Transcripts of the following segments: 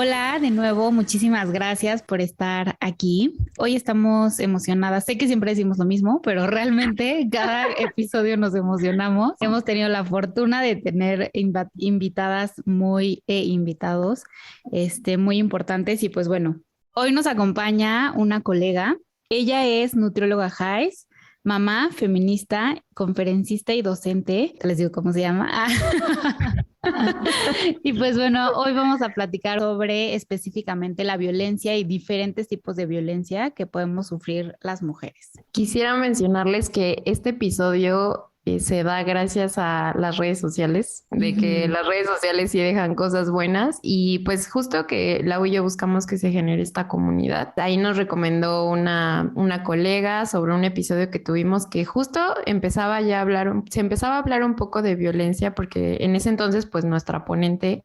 Hola, de nuevo, muchísimas gracias por estar aquí. Hoy estamos emocionadas. Sé que siempre decimos lo mismo, pero realmente cada episodio nos emocionamos. Hemos tenido la fortuna de tener invitadas invitados, muy importantes y pues bueno, hoy nos acompaña una colega. Ella es nutrióloga Jais, mamá, feminista, conferencista y docente. Les digo cómo se llama. Y pues bueno, hoy vamos a platicar sobre específicamente la violencia y diferentes tipos de violencia que podemos sufrir las mujeres. Quisiera mencionarles que este episodio se da gracias a las redes sociales, de que las redes sociales sí dejan cosas buenas y pues justo que Lau y yo buscamos que se genere esta comunidad. Ahí nos recomendó una colega sobre un episodio que tuvimos que justo se empezaba a hablar un poco de violencia porque en ese entonces pues nuestra ponente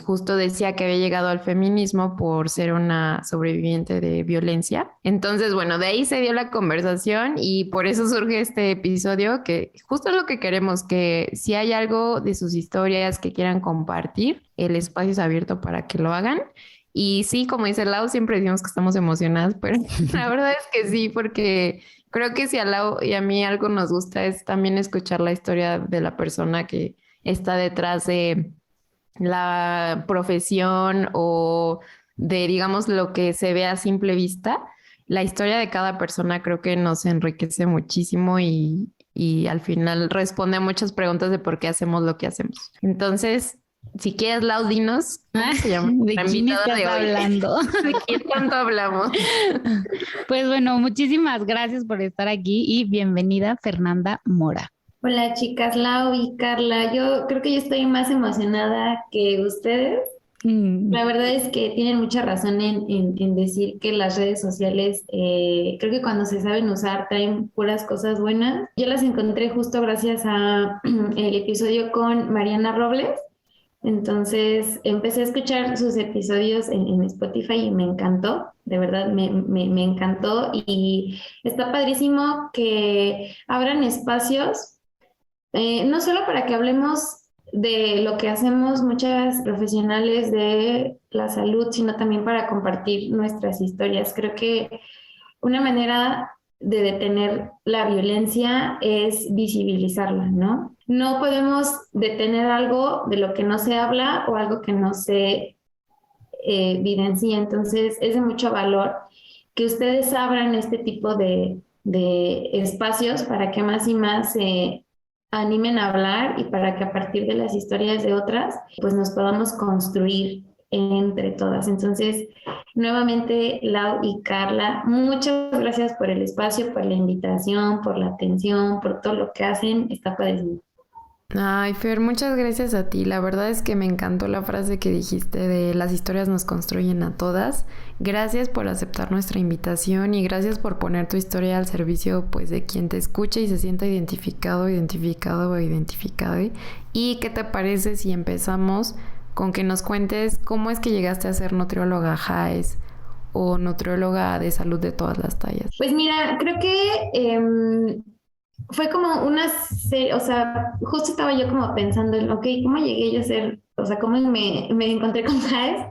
justo decía que había llegado al feminismo por ser una sobreviviente de violencia. Entonces, bueno, de ahí se dio la conversación y por eso surge este episodio que justo es lo que queremos, que si hay algo de sus historias que quieran compartir, el espacio es abierto para que lo hagan. Y sí, como dice Lau, siempre decimos que estamos emocionadas, pero la verdad es que sí, porque creo que si a Lau y a mí algo nos gusta es también escuchar la historia de la persona que está detrás de la profesión o de, digamos, lo que se ve a simple vista. La historia de cada persona creo que nos enriquece muchísimo y al final responde a muchas preguntas de por qué hacemos lo que hacemos. Entonces, si quieres, Lau, dinos, ¿cómo se llama? ¿De La quién invitada estás de hoy. hablando? ¿De quién tanto hablamos? Pues bueno, muchísimas gracias por estar aquí y bienvenida Fernanda Mora. Hola chicas, Lau y Carla. Yo creo que yo estoy más emocionada que ustedes. La verdad es que tienen mucha razón en decir que las redes sociales, creo que cuando se saben usar, traen puras cosas buenas. Yo las encontré justo gracias a el episodio con Mariana Robles. Entonces empecé a escuchar sus episodios en Spotify y me encantó, de verdad me encantó y está padrísimo que abran espacios no solo para que hablemos de lo que hacemos muchas profesionales de la salud, sino también para compartir nuestras historias. Creo que una manera de detener la violencia es visibilizarla, ¿no? No podemos detener algo de lo que no se habla o algo que no se evidencia. Entonces, es de mucho valor que ustedes abran este tipo de espacios para que más y más se animen a hablar y para que a partir de las historias de otras, pues nos podamos construir entre todas. Entonces, nuevamente, Lau y Carla, muchas gracias por el espacio, por la invitación, por la atención, por todo lo que hacen. Está padrísimo. Ay, Fer, muchas gracias a ti. La verdad es que me encantó la frase que dijiste de las historias nos construyen a todas. Gracias por aceptar nuestra invitación y gracias por poner tu historia al servicio pues de quien te escuche y se sienta identificado, identificado o identificada. ¿Y qué te parece si empezamos con que nos cuentes cómo es que llegaste a ser nutrióloga JAES o nutrióloga de salud de todas las tallas? Pues mira, creo que fue como una serie, o sea, justo estaba yo como pensando en, ok, ¿cómo llegué yo a ser, o sea, cómo me encontré con JAES?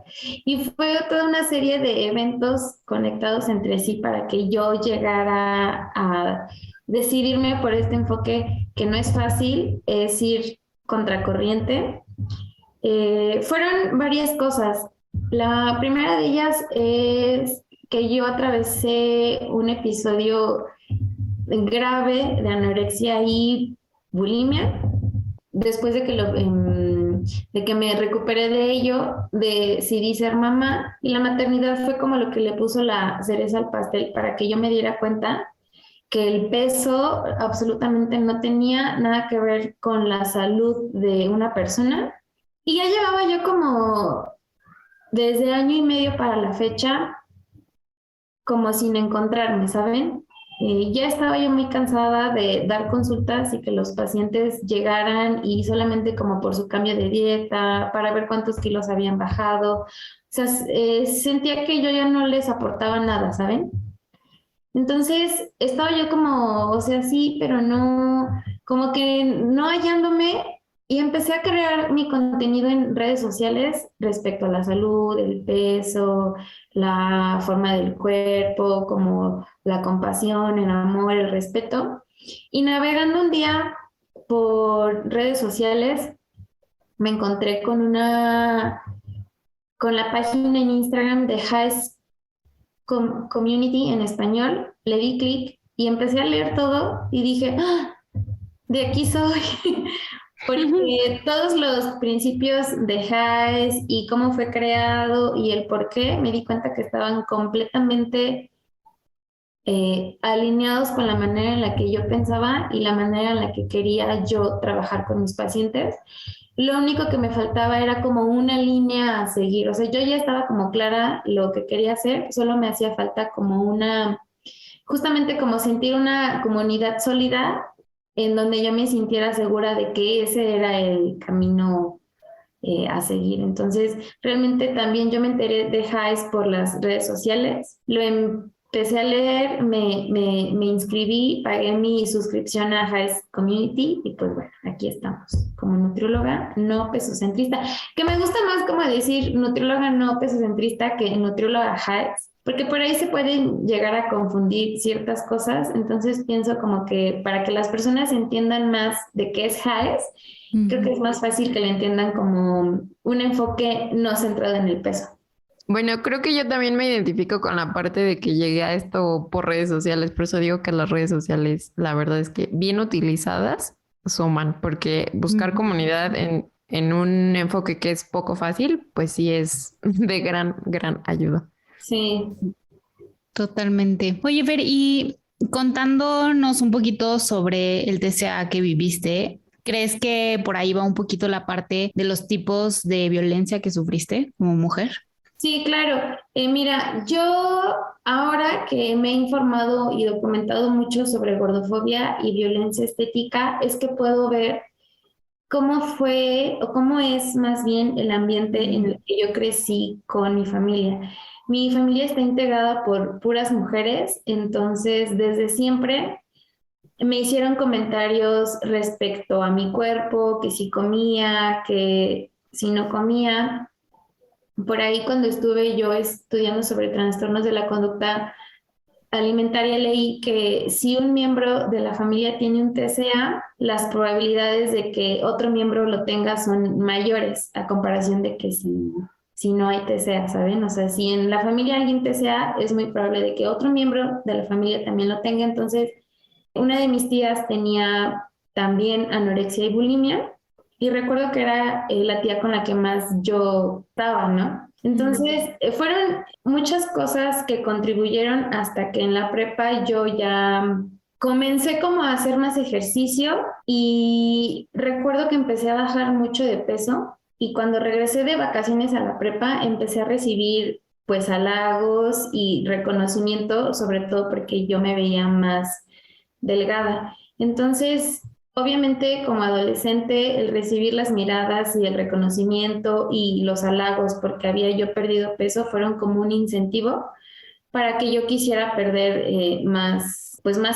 Y fue toda una serie de eventos conectados entre sí para que yo llegara a decidirme por este enfoque que no es fácil, es ir contracorriente. Fueron varias cosas. La primera de ellas es que yo atravesé un episodio grave de anorexia y bulimia. Después de que me recuperé de ello, decidí ser mamá y la maternidad fue como lo que le puso la cereza al pastel para que yo me diera cuenta que el peso absolutamente no tenía nada que ver con la salud de una persona. Y ya llevaba yo como desde año y medio para la fecha como sin encontrarme, ¿saben? Ya estaba yo muy cansada de dar consultas y que los pacientes llegaran y solamente como por su cambio de dieta, para ver cuántos kilos habían bajado. O sea, sentía que yo ya no les aportaba nada, ¿saben? Entonces estaba yo como, o sea, sí, pero no, como que no hallándome Y empecé a crear mi contenido en redes sociales respecto a la salud, el peso, la forma del cuerpo, como la compasión, el amor, el respeto. Y navegando un día por redes sociales, me encontré con la página en Instagram de Haes Community en español. Le di clic y empecé a leer todo y dije, ¡ah! De aquí soy. Porque todos los principios de Haes y cómo fue creado y el por qué, me di cuenta que estaban completamente alineados con la manera en la que yo pensaba y la manera en la que quería yo trabajar con mis pacientes. Lo único que me faltaba era como una línea a seguir. O sea, yo ya estaba como clara lo que quería hacer, solo me hacía falta como justamente como sentir una comunidad sólida en donde yo me sintiera segura de que ese era el camino a seguir. Entonces, realmente también yo me enteré de Haes por las redes sociales. Lo empecé a leer, me inscribí, pagué mi suscripción a Haes Community y pues bueno, aquí estamos como nutrióloga no pesocentrista, que me gusta más como decir nutrióloga no pesocentrista que nutrióloga Haes, porque por ahí se pueden llegar a confundir ciertas cosas. Entonces pienso como que para que las personas entiendan más de qué es Haes, creo que es más fácil que le entiendan como un enfoque no centrado en el peso. Bueno, creo que yo también me identifico con la parte de que llegué a esto por redes sociales, por eso digo que las redes sociales, la verdad es que bien utilizadas, suman, porque buscar comunidad en un enfoque que es poco fácil, pues sí es de gran ayuda. Sí. Totalmente. Oye, Fer, y contándonos un poquito sobre el TCA que viviste, ¿crees que por ahí va un poquito la parte de los tipos de violencia que sufriste como mujer? Sí, claro. Mira, yo ahora que me he informado y documentado mucho sobre gordofobia y violencia estética, es que puedo ver cómo fue o cómo es más bien el ambiente en el que yo crecí con mi familia. Mi familia está integrada por puras mujeres, entonces desde siempre me hicieron comentarios respecto a mi cuerpo, que si comía, que si no comía. Por ahí cuando estuve yo estudiando sobre trastornos de la conducta alimentaria, leí que si un miembro de la familia tiene un TCA, las probabilidades de que otro miembro lo tenga son mayores a comparación de que si no hay TCA, ¿saben? O sea, si en la familia alguien TCA, es muy probable de que otro miembro de la familia también lo tenga. Entonces, una de mis tías tenía también anorexia y bulimia y recuerdo que era la tía con la que más yo estaba, ¿no? Entonces, fueron muchas cosas que contribuyeron hasta que en la prepa yo ya comencé como a hacer más ejercicio y recuerdo que empecé a bajar mucho de peso y cuando regresé de vacaciones a la prepa empecé a recibir pues halagos y reconocimiento, sobre todo porque yo me veía más delgada. Entonces, obviamente como adolescente, el recibir las miradas y el reconocimiento y los halagos porque había yo perdido peso fueron como un incentivo para que yo quisiera perder más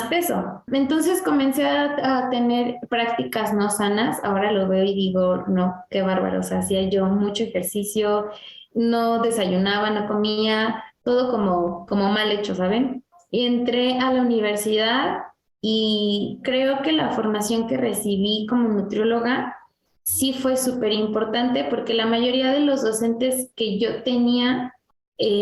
peso. Entonces comencé a tener prácticas no sanas. Ahora lo veo y digo, no, qué bárbaro. O sea, hacía yo mucho ejercicio, no desayunaba, no comía, todo como mal hecho, ¿saben? Y entré a la universidad y creo que la formación que recibí como nutrióloga sí fue súper importante porque la mayoría de los docentes que yo tenía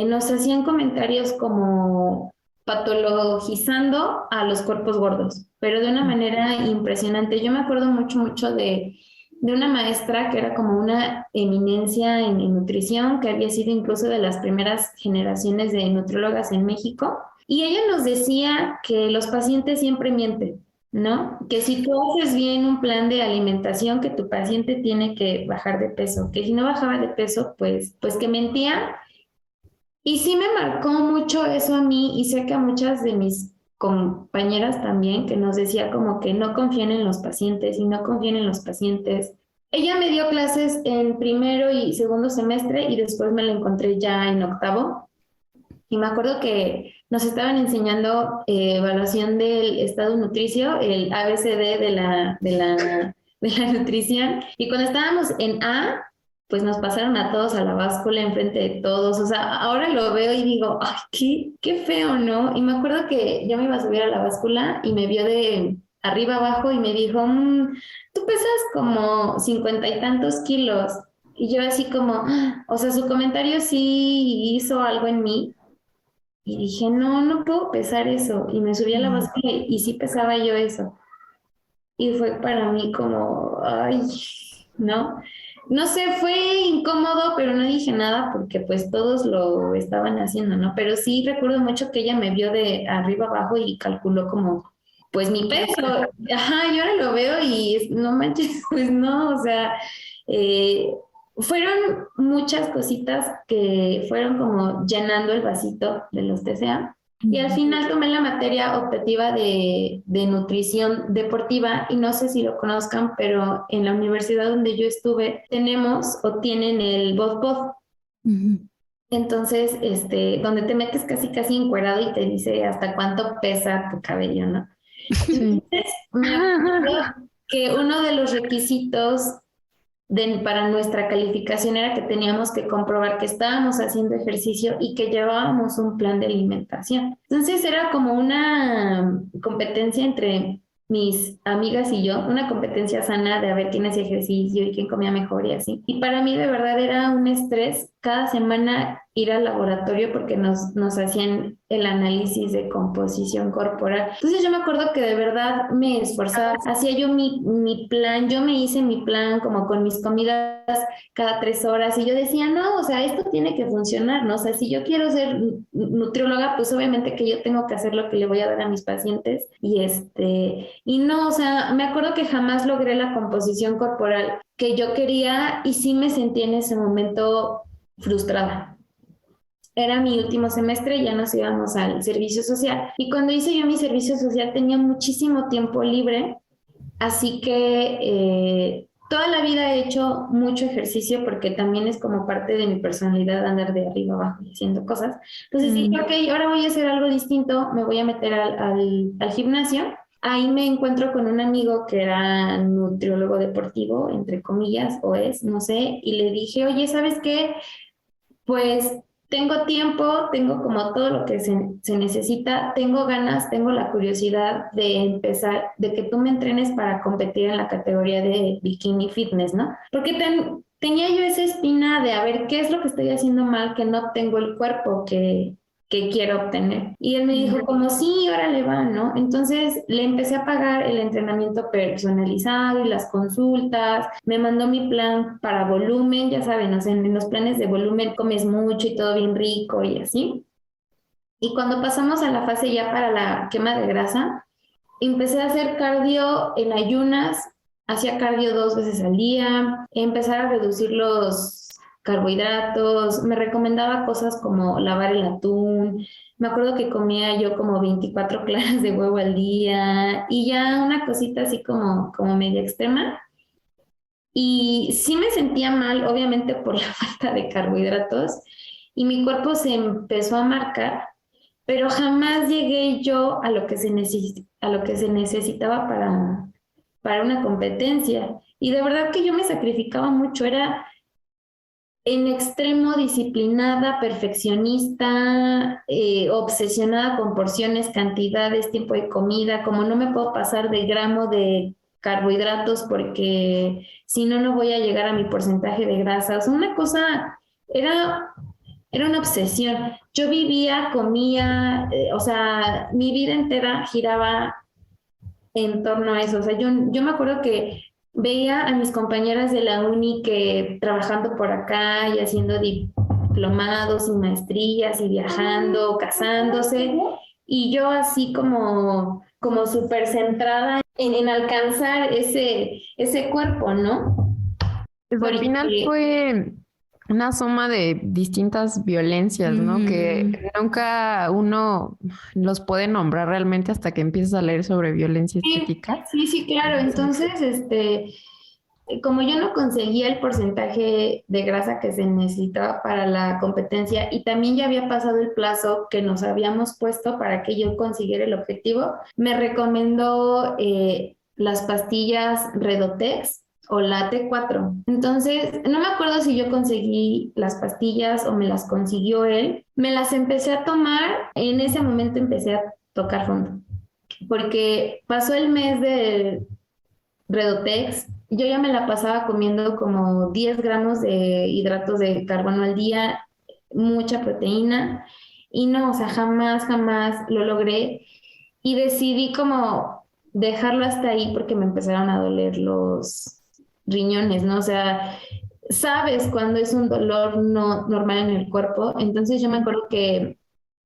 nos hacían comentarios como patologizando a los cuerpos gordos, pero de una manera impresionante. Yo me acuerdo mucho de una maestra que era como una eminencia en nutrición, que había sido incluso de las primeras generaciones de nutriólogas en México. Y ella nos decía que los pacientes siempre mienten, ¿no? Que si tú haces bien un plan de alimentación, que tu paciente tiene que bajar de peso, que si no bajaba de peso, pues que mentía. Y sí me marcó mucho eso a mí y sé que a muchas de mis compañeras también, que nos decía como que no confíen en los pacientes y no confíen en los pacientes. Ella me dio clases en primero y segundo semestre y después me la encontré ya en octavo. Y me acuerdo que nos estaban enseñando evaluación del estado nutricio, el ABCD de la de la nutrición. Y cuando estábamos en A, pues nos pasaron a todos a la báscula enfrente de todos. O sea, ahora lo veo y digo, ay, qué feo, ¿no? Y me acuerdo que yo me iba a subir a la báscula y me vio de arriba abajo y me dijo, tú pesas como 50 y tantos kilos. Y yo así como, o sea, su comentario sí hizo algo en mí. Y dije, no puedo pesar eso. Y me subí a la báscula y sí pesaba yo eso. Y fue para mí como, ay, ¿no? No sé, fue incómodo, pero no dije nada porque pues todos lo estaban haciendo, ¿no? Pero sí recuerdo mucho que ella me vio de arriba abajo y calculó como, pues mi peso. Ajá, yo ahora lo veo y no manches, pues no, o sea, eh, fueron muchas cositas que fueron como llenando el vasito de los TCA. Y al final tomé la materia optativa de nutrición deportiva y no sé si lo conozcan, pero en la universidad donde yo estuve tenemos o tienen el BOD. Entonces, donde te metes casi encuerado y te dice hasta cuánto pesa tu cabello, ¿no? Sí. Entonces, me acuerdo que uno de los requisitos para nuestra calificación era que teníamos que comprobar que estábamos haciendo ejercicio y que llevábamos un plan de alimentación. Entonces era como una competencia entre mis amigas y yo, una competencia sana de a ver quién hacía ejercicio y quién comía mejor y así. Y para mí de verdad era un estrés cada semana ir al laboratorio porque nos hacían el análisis de composición corporal. Entonces yo me acuerdo que de verdad me esforzaba, hacía yo mi plan, yo me hice mi plan como con mis comidas cada 3 horas y yo decía, no, o sea, esto tiene que funcionar, ¿no? O sea, si yo quiero ser nutrióloga, pues obviamente que yo tengo que hacer lo que le voy a dar a mis pacientes y no, o sea, me acuerdo que jamás logré la composición corporal que yo quería y sí me sentí en ese momento frustrada. Era mi último semestre, ya nos íbamos al servicio social. Y cuando hice yo mi servicio social tenía muchísimo tiempo libre, así que toda la vida he hecho mucho ejercicio porque también es como parte de mi personalidad andar de arriba abajo y haciendo cosas. Entonces dije, ok, ahora voy a hacer algo distinto, me voy a meter al gimnasio. Ahí me encuentro con un amigo que era nutriólogo deportivo, entre comillas, o es, no sé, y le dije, oye, ¿sabes qué? Pues tengo tiempo, tengo como todo lo que se necesita, tengo ganas, tengo la curiosidad de empezar, de que tú me entrenes para competir en la categoría de bikini fitness, ¿no? Porque tenía yo esa espina de a ver qué es lo que estoy haciendo mal, que no tengo el cuerpo que quiero obtener. Y él me dijo como, sí, órale va, ¿no? Entonces le empecé a pagar el entrenamiento personalizado y las consultas, me mandó mi plan para volumen, ya saben, o sea, en los planes de volumen comes mucho y todo bien rico y así. Y cuando pasamos a la fase ya para la quema de grasa, empecé a hacer cardio en ayunas, hacía cardio 2 veces al día, empezar a reducir los carbohidratos, me recomendaba cosas como lavar el atún, me acuerdo que comía yo como 24 claras de huevo al día y ya una cosita así como media extrema. Y sí me sentía mal, obviamente por la falta de carbohidratos, y mi cuerpo se empezó a marcar, pero jamás llegué yo a lo que a lo que se necesitaba para una competencia. Y de verdad que yo me sacrificaba mucho, era en extremo disciplinada, perfeccionista, obsesionada con porciones, cantidades, tiempo de comida, como no me puedo pasar de gramo de carbohidratos porque si no, no voy a llegar a mi porcentaje de grasa. O sea, una cosa, era una obsesión. Yo vivía, comía, o sea, mi vida entera giraba en torno a eso. O sea, yo me acuerdo que veía a mis compañeras de la uni que trabajando por acá y haciendo diplomados y maestrías y viajando, casándose, y yo así como súper centrada en alcanzar ese cuerpo, ¿no? Pues al final fue una suma de distintas violencias, ¿no? Que nunca uno los puede nombrar realmente hasta que empiezas a leer sobre violencia estética. Sí, claro. Entonces, como yo no conseguía el porcentaje de grasa que se necesitaba para la competencia y también ya había pasado el plazo que nos habíamos puesto para que yo consiguiera el objetivo, me recomendó las pastillas Redotex o la T4. Entonces, no me acuerdo si yo conseguí las pastillas o me las consiguió él. Me las empecé a tomar, en ese momento empecé a tocar fondo, porque pasó el mes de Redotex, yo ya me la pasaba comiendo como 10 gramos de hidratos de carbono al día, mucha proteína, y no, o sea, jamás lo logré, y decidí como dejarlo hasta ahí porque me empezaron a doler los riñones, ¿no? O sea, sabes cuando es un dolor no normal en el cuerpo. Entonces yo me acuerdo que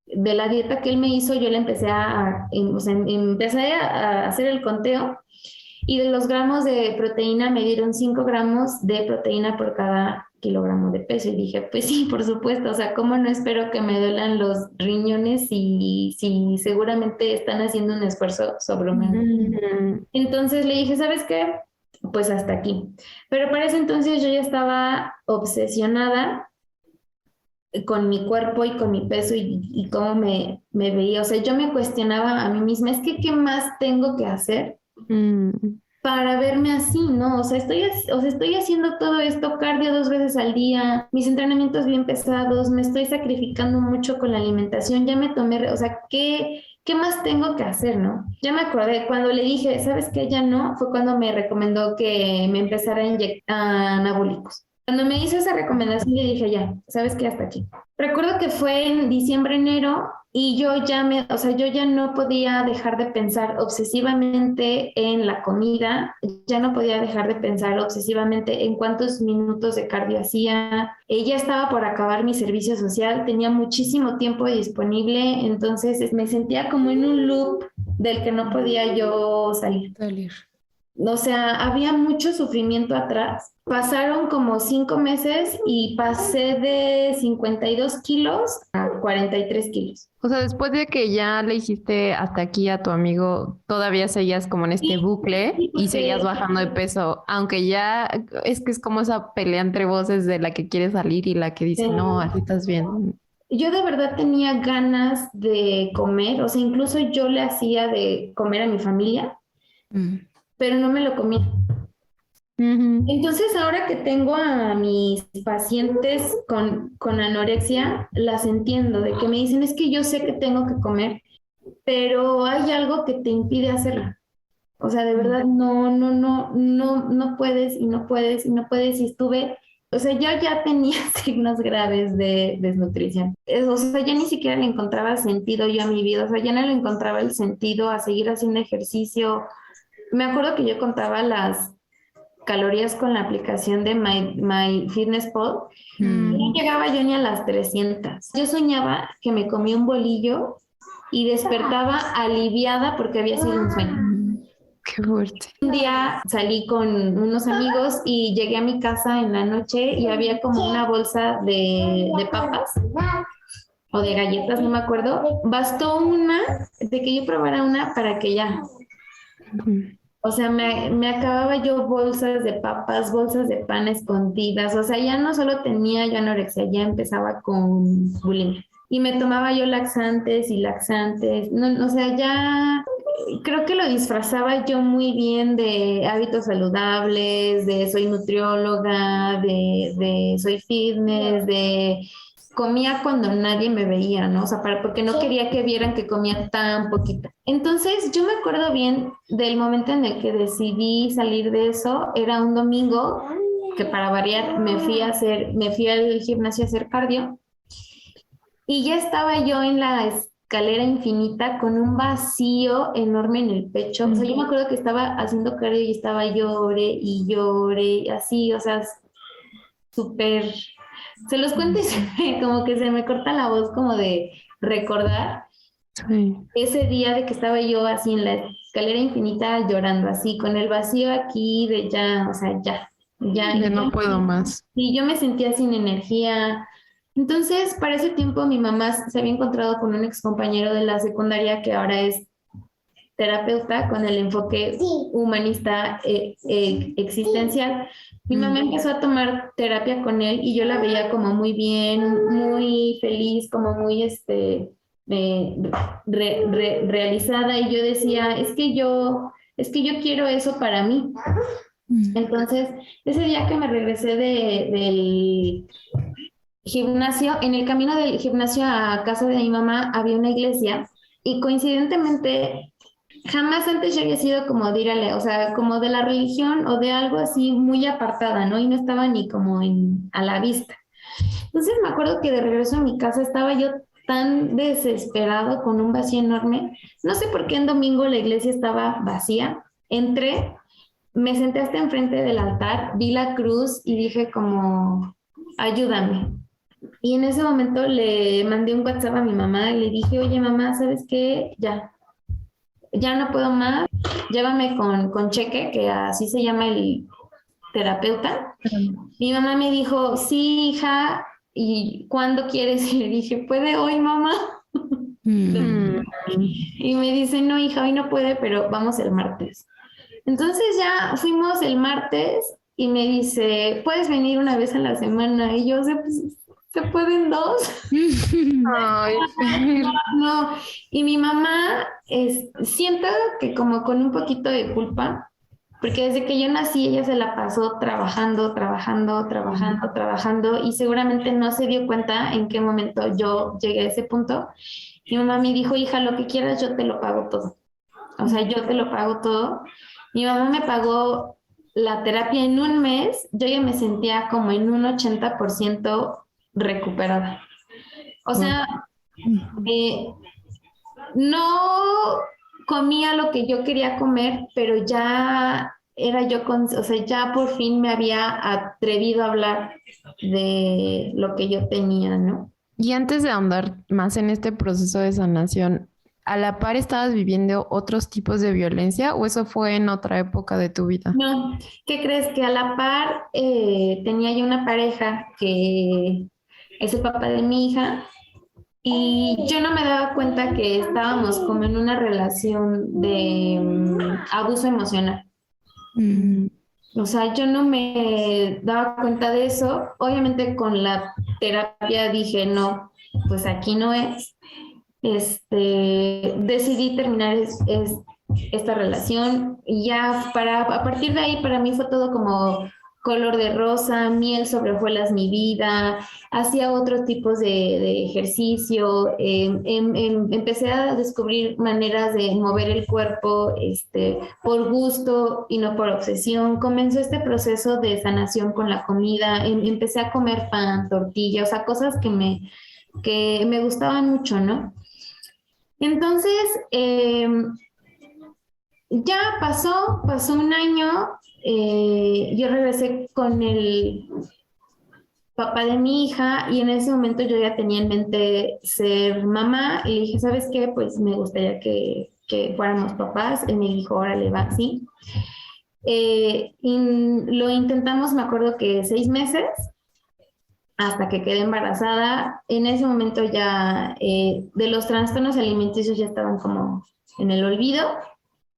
de la dieta que él me hizo, yo le empecé o sea, empecé a hacer el conteo, y de los gramos de proteína me dieron 5 gramos de proteína por cada kilogramo de peso. Y dije, pues sí, por supuesto, o sea, ¿cómo no espero que me duelan los riñones si seguramente están haciendo un esfuerzo sobrehumano? Entonces le dije, ¿sabes qué? Pues hasta aquí. Pero para ese entonces yo ya estaba obsesionada con mi cuerpo y con mi peso y cómo me veía. O sea, yo me cuestionaba a mí misma, es que ¿qué más tengo que hacer para verme así, ¿no? O sea, estoy haciendo todo esto, cardio 2 veces al día, mis entrenamientos bien pesados, me estoy sacrificando mucho con la alimentación, ya me tomé, o sea, ¿qué más tengo que hacer, no? Ya me acordé, cuando le dije, ¿sabes qué? Ya no, fue cuando me recomendó que me empezara a inyectar anabólicos. Cuando me hizo esa recomendación, le dije, ya, ¿sabes qué? Hasta aquí. Recuerdo que fue en diciembre, enero, y o sea, yo ya no podía dejar de pensar obsesivamente en la comida, ya no podía dejar de pensar obsesivamente en cuántos minutos de cardio hacía. Ya estaba por acabar mi servicio social, tenía muchísimo tiempo disponible, entonces me sentía como en un loop del que no podía yo salir. O sea, había mucho sufrimiento atrás. Pasaron como 5 meses y pasé de 52 kilos a 43 kilos. O sea, después de que ya le hiciste hasta aquí a tu amigo, todavía seguías como en este bucle y seguías bajando de peso, aunque ya es que es como esa pelea entre voces de la que quiere salir y la que dice, no, así estás bien. Yo de verdad tenía ganas de comer, o sea, incluso yo le hacía de comer a mi familia, pero no me lo comía. Entonces, ahora que tengo a mis pacientes con anorexia, las entiendo, de que me dicen, es que yo sé que tengo que comer, pero hay algo que te impide hacerlo. O sea, de verdad, no puedes y no puedes y no puedes. Y estuve, o sea, yo ya tenía signos graves de desnutrición. O sea, ya ni siquiera le encontraba sentido yo a mi vida, o sea, ya no le encontraba el sentido a seguir haciendo ejercicio. Me acuerdo que yo contaba las calorías con la aplicación de MyFitnessPal. No llegaba yo ni a las 300. Yo soñaba que me comía un bolillo y despertaba aliviada porque había sido un sueño. Qué fuerte. Un día salí con unos amigos y llegué a mi casa en la noche y había como una bolsa de papas o de galletas, no me acuerdo. Bastó una, de que yo probara una para que ya... O sea, me acababa yo bolsas de papas, bolsas de pan escondidas. O sea, ya no solo tenía yo anorexia, ya empezaba con bulimia. Y me tomaba yo laxantes y laxantes. No, o sea, ya creo que lo disfrazaba yo muy bien de hábitos saludables, de soy nutrióloga, de soy fitness, de comía cuando nadie me veía, ¿no? O sea, porque no quería que vieran que comía tan poquito. Entonces, yo me acuerdo bien del momento en el que decidí salir de eso. Era un domingo que, para variar, me fui al gimnasio a hacer cardio y ya estaba yo en la escalera infinita con un vacío enorme en el pecho. O sea, yo me acuerdo que estaba haciendo cardio y estaba llore, así, o sea, súper... Se los cuento y como que se me corta la voz como de recordar ese día de que estaba yo así en la escalera infinita llorando así, con el vacío aquí de ya, o sea, ya. Ya no puedo más. Y yo me sentía sin energía. Entonces, para ese tiempo mi mamá se había encontrado con un excompañero de la secundaria que ahora es terapeuta con el enfoque humanista existencial. Mi mamá empezó a tomar terapia con él y yo la veía como muy bien, muy feliz, como muy realizada, y yo decía, es que yo es que yo quiero eso para mí. Entonces, ese día que me regresé del gimnasio, en el camino del gimnasio a casa de mi mamá había una iglesia y coincidentemente jamás antes yo había sido como de ir o sea, como de la religión o de algo así muy apartada, ¿no? Y no estaba ni como a la vista. Entonces me acuerdo que de regreso a mi casa estaba yo tan desesperado con un vacío enorme. No sé por qué en domingo la iglesia estaba vacía. Entré, me senté hasta enfrente del altar, vi la cruz y dije como, ayúdame. Y en ese momento le mandé un WhatsApp a mi mamá y le dije, oye mamá, ¿sabes qué? Ya no puedo más, llévame con Cheque, que así se llama el terapeuta. Mi mamá me dijo, sí, hija, ¿y cuándo quieres? Y le dije, ¿puede hoy, mamá? Y me dice, no, hija, hoy no puede, pero vamos el martes. Entonces ya fuimos el martes y me dice, ¿puedes venir una vez a la semana? Y yo, ¿se pueden dos? Ay, No. Y mi mamá siento que como con un poquito de culpa, porque desde que yo nací ella se la pasó trabajando, trabajando, trabajando, trabajando y seguramente no se dio cuenta en qué momento yo llegué a ese punto. Mi mamá me dijo, hija, lo que quieras yo te lo pago todo. O sea, yo te lo pago todo. Mi mamá me pagó la terapia en un mes, yo ya me sentía como en un 80% recuperada. O sea, no comía lo que yo quería comer, pero ya era yo, o sea, ya por fin me había atrevido a hablar de lo que yo tenía, ¿no? Y antes de ahondar más en este proceso de sanación, ¿a la par estabas viviendo otros tipos de violencia o eso fue en otra época de tu vida? No, ¿qué crees? Que a la par tenía yo una pareja que es el papá de mi hija y yo no me daba cuenta que estábamos como en una relación de abuso emocional. O sea, yo no me daba cuenta de eso. Obviamente con la terapia dije, no, pues aquí no es. Decidí terminar esta relación y ya a partir de ahí para mí fue todo como color de rosa, miel sobre hojuelas mi vida, hacía otros tipos de ejercicio, empecé a descubrir maneras de mover el cuerpo por gusto y no por obsesión. Comenzó este proceso de sanación con la comida, empecé a comer pan, tortilla, o sea, cosas que me gustaban mucho, ¿no? Entonces, ya pasó un año, yo regresé con el papá de mi hija y en ese momento yo ya tenía en mente ser mamá y le dije, ¿sabes qué? Pues me gustaría que fuéramos papás. Él me dijo, órale, va, sí. Y lo intentamos, me acuerdo que 6 meses hasta que quedé embarazada. En ese momento ya de los trastornos alimenticios ya estaban como en el olvido.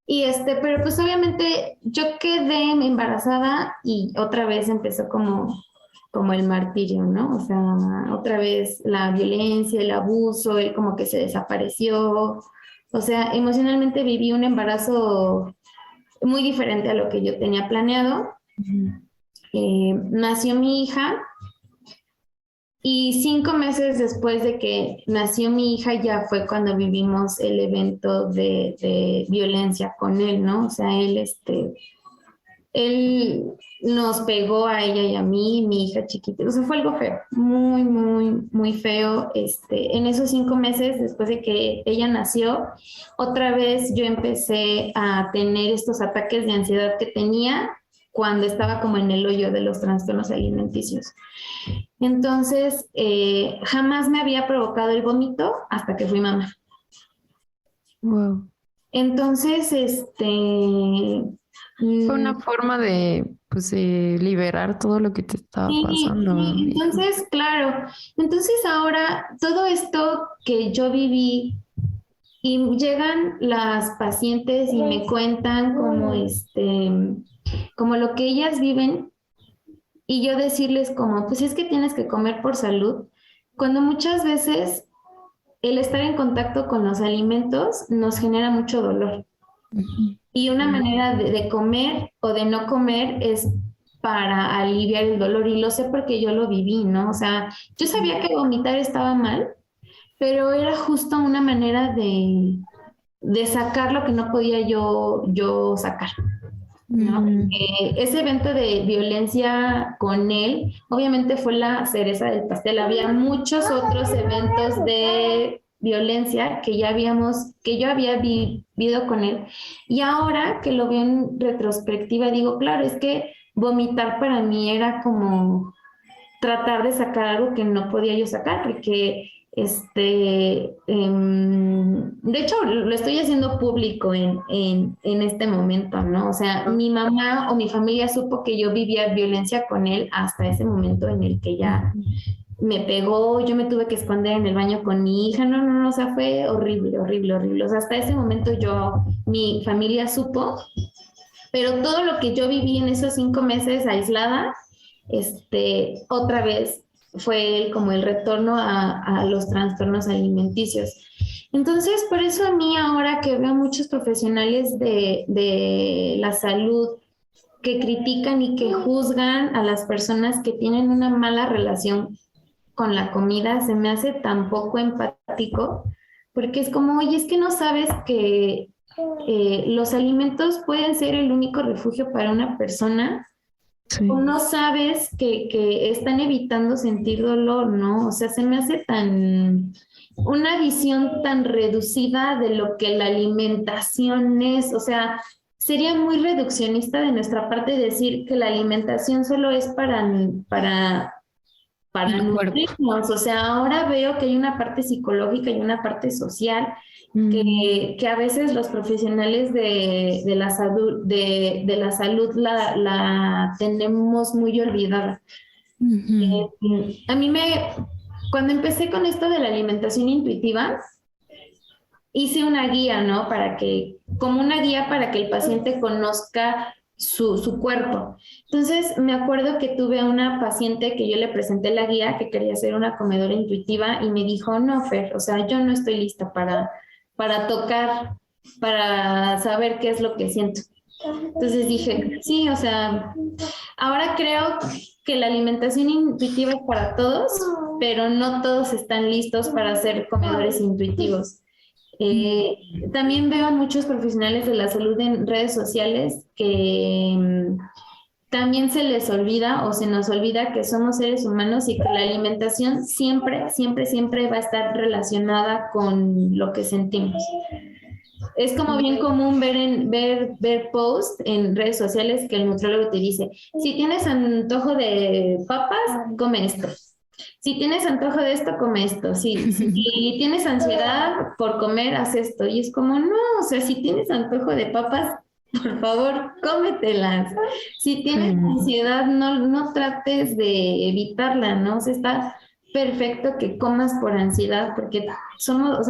Y pero pues obviamente yo quedé embarazada y otra vez empezó como el martirio, ¿no? O sea, otra vez la violencia, el abuso, él como que se desapareció. O sea, emocionalmente viví un embarazo muy diferente a lo que yo tenía planeado. Nació mi hija. Y 5 meses después de que nació mi hija ya fue cuando vivimos el evento de violencia con él, ¿no? O sea, él nos pegó a ella y a mí, mi hija chiquita. O sea, fue algo feo, muy, muy, muy feo. En esos 5 meses después de que ella nació, otra vez yo empecé a tener estos ataques de ansiedad que tenía cuando estaba como en el hoyo de los trastornos alimenticios. Entonces, jamás me había provocado el vómito hasta que fui mamá. Wow. Entonces, Fue una forma de, pues, liberar todo lo que te estaba pasando. Sí, entonces, claro. Entonces ahora, todo esto que yo viví y llegan las pacientes y me cuentan como lo que ellas viven. Y yo decirles como, pues es que tienes que comer por salud, cuando muchas veces el estar en contacto con los alimentos nos genera mucho dolor. y una manera de comer o de no comer es para aliviar el dolor, y lo sé porque yo lo viví, ¿no? O sea, yo sabía que vomitar estaba mal, pero era justo una manera de sacar lo que no podía yo sacar, ¿no? Ese evento de violencia con él, obviamente fue la cereza del pastel. Había muchos otros eventos de violencia que yo había vivido con él. Y ahora que lo veo en retrospectiva, digo, claro, es que vomitar para mí era como tratar de sacar algo que no podía yo sacar, porque de hecho lo estoy haciendo público en este momento, ¿no? O sea, mi mamá o mi familia supo que yo vivía violencia con él hasta ese momento en el que ya me pegó, yo me tuve que esconder en el baño con mi hija, no, o sea, fue horrible, horrible, horrible. O sea, hasta ese momento mi familia supo, pero todo lo que yo viví en esos 5 meses aislada, otra vez fue como el retorno a los trastornos alimenticios. Entonces, por eso a mí ahora que veo muchos profesionales de la salud que critican y que juzgan a las personas que tienen una mala relación con la comida, se me hace tan poco empático, porque es como, oye, es que no sabes que los alimentos pueden ser el único refugio para una persona. Sí. O no sabes que están evitando sentir dolor, ¿no? O sea, se me hace una visión tan reducida de lo que la alimentación es. O sea, sería muy reduccionista de nuestra parte decir que la alimentación solo es para nutrirnos. O sea, ahora veo que hay una parte psicológica y una parte social que a veces los profesionales de la salud, de la salud la tenemos muy olvidada. A mí cuando empecé con esto de la alimentación intuitiva, hice una guía, ¿no? Como una guía para que el paciente conozca su cuerpo. Entonces, me acuerdo que tuve una paciente que yo le presenté la guía, que quería ser una comedora intuitiva, y me dijo, no, Fer, o sea, yo no estoy lista para tocar, para saber qué es lo que siento. Entonces dije, sí, o sea, ahora creo que la alimentación intuitiva es para todos, pero no todos están listos para ser comedores intuitivos. También veo a muchos profesionales de la salud en redes sociales que también se les olvida o se nos olvida que somos seres humanos y que la alimentación siempre, siempre, siempre va a estar relacionada con lo que sentimos. Es como bien común ver posts en redes sociales que el nutriólogo te dice, si tienes antojo de papas, come esto. Si tienes antojo de esto, come esto. Si tienes ansiedad por comer, haz esto. Y es como, no, o sea, si tienes antojo de papas, por favor, cómetelas. Si tienes ansiedad, no trates de evitarla, ¿no? O sea, está perfecto que comas por ansiedad, porque somos